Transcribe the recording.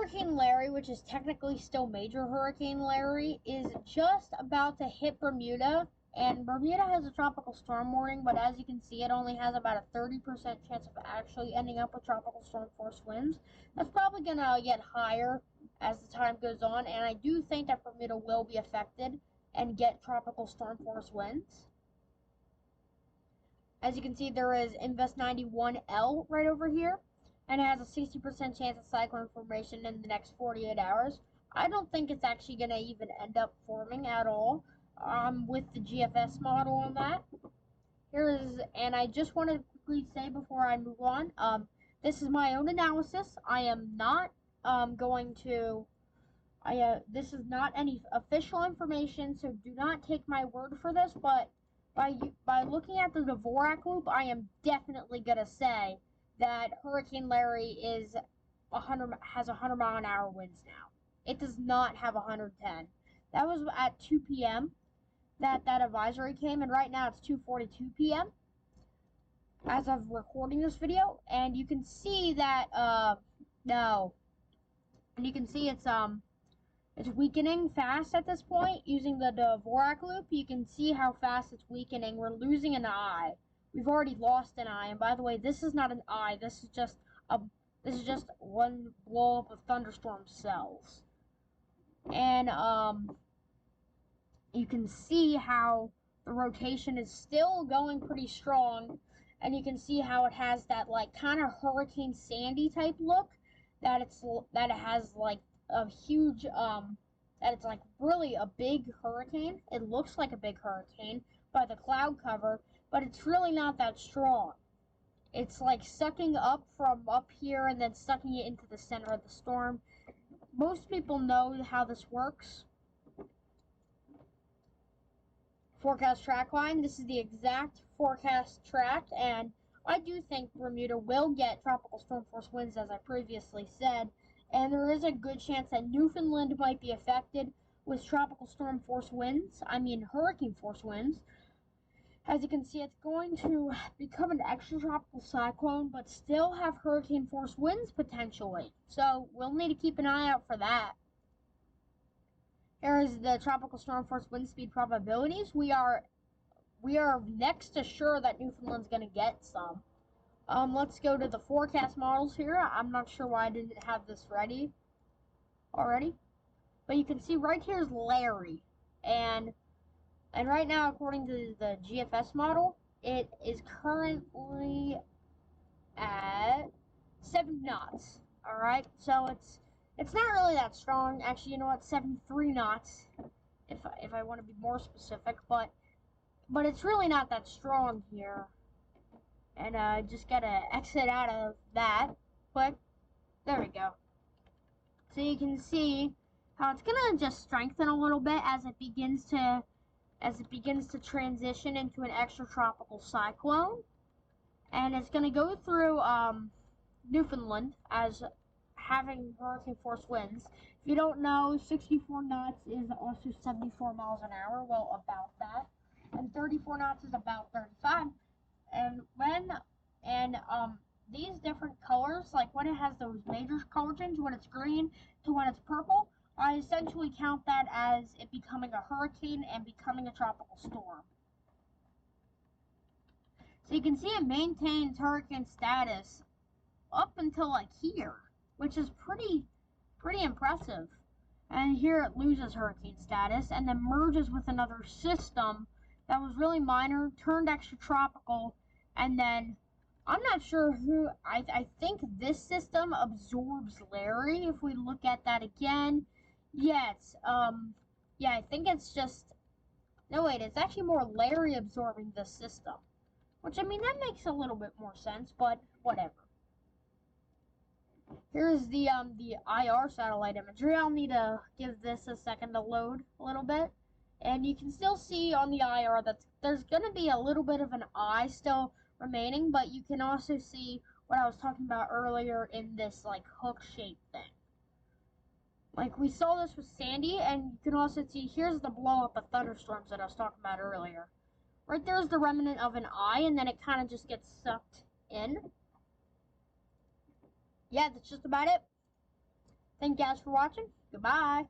Hurricane Larry, which is technically still Major Hurricane Larry, is just about to hit Bermuda. And Bermuda has a tropical storm warning, but as you can see, it only has about a 30% chance of actually ending up with tropical storm force winds. That's probably going to get higher as the time goes on, and I do think that Bermuda will be affected and get tropical storm force winds. As you can see, there is Invest 91L right over here, and it has a 60% chance of cyclone formation in the next 48 hours. I don't think it's actually going to even end up forming at all. With the GFS model on that. And I just want to quickly say before I move on, this is my own analysis. I am not this is not any official information, so do not take my word for this, but by looking at the Dvorak loop, I am definitely going to say that Hurricane Larry has 100 mile an hour winds now. It does not have 110. That was at 2 p.m. that advisory came, and right now it's 2:42 p.m. as of recording this video, and you can see that it's weakening fast at this point using the Dvorak loop. You can see how fast it's weakening. We're losing an eye. We've already lost an eye, and by the way, this is not an eye. This is just one blow up of thunderstorm cells, and you can see how the rotation is still going pretty strong, and you can see how it has that like kind of Hurricane Sandy type look, that it has like a huge that it's like really a big hurricane. It looks like a big hurricane by the cloud cover, but it's really not that strong. It's like sucking up from up here and then sucking it into the center of the storm. Most people know how this works. Forecast track line. This is the exact forecast track, and I do think Bermuda will get tropical storm force winds, as I previously said, and there is a good chance that Newfoundland might be affected with tropical storm force winds. I mean hurricane force winds. As you can see, it's going to become an extratropical cyclone, but still have hurricane force winds potentially. So we'll need to keep an eye out for that. Here is the tropical storm force wind speed probabilities. We are next to sure that Newfoundland's going to get some. Let's go to the forecast models here. I'm not sure why I didn't have this ready already, but you can see right here is Larry, and right now, according to the GFS model, it is currently at 7 knots. All right, so it's not really that strong. Actually, you know what? 73 knots, if I want to be more specific. But it's really not that strong here. And I just gotta exit out of that. But there we go. So you can see how it's gonna just strengthen a little bit as it begins to transition into an extratropical cyclone, and it's gonna go through Newfoundland as having hurricane force winds. If you don't know, 64 knots is also 74 miles an hour. Well, about that. And 34 knots is about 35. And these different colors, like when it has those major color changes, when it's green to when it's purple, I essentially count that as it becoming a hurricane and becoming a tropical storm. So you can see it maintains hurricane status up until like here, which is pretty impressive. And here it loses hurricane status and then merges with another system that was really minor, turned extratropical, and then I'm not sure who. I think this system absorbs Larry. If we look at that again, yeah, I think it's just. No, wait, it's actually more Larry absorbing this system, which I mean that makes a little bit more sense, but whatever. Here's the IR satellite imagery. I'll need to give this a second to load a little bit, and you can still see on the IR that there's gonna be a little bit of an eye still remaining, but you can also see what I was talking about earlier in this like hook shape thing. Like we saw this with Sandy, and you can also see here's the blow up of thunderstorms that I was talking about earlier. Right there's the remnant of an eye, and then it kind of just gets sucked in. Yeah, that's just about it. Thank you guys for watching. Goodbye.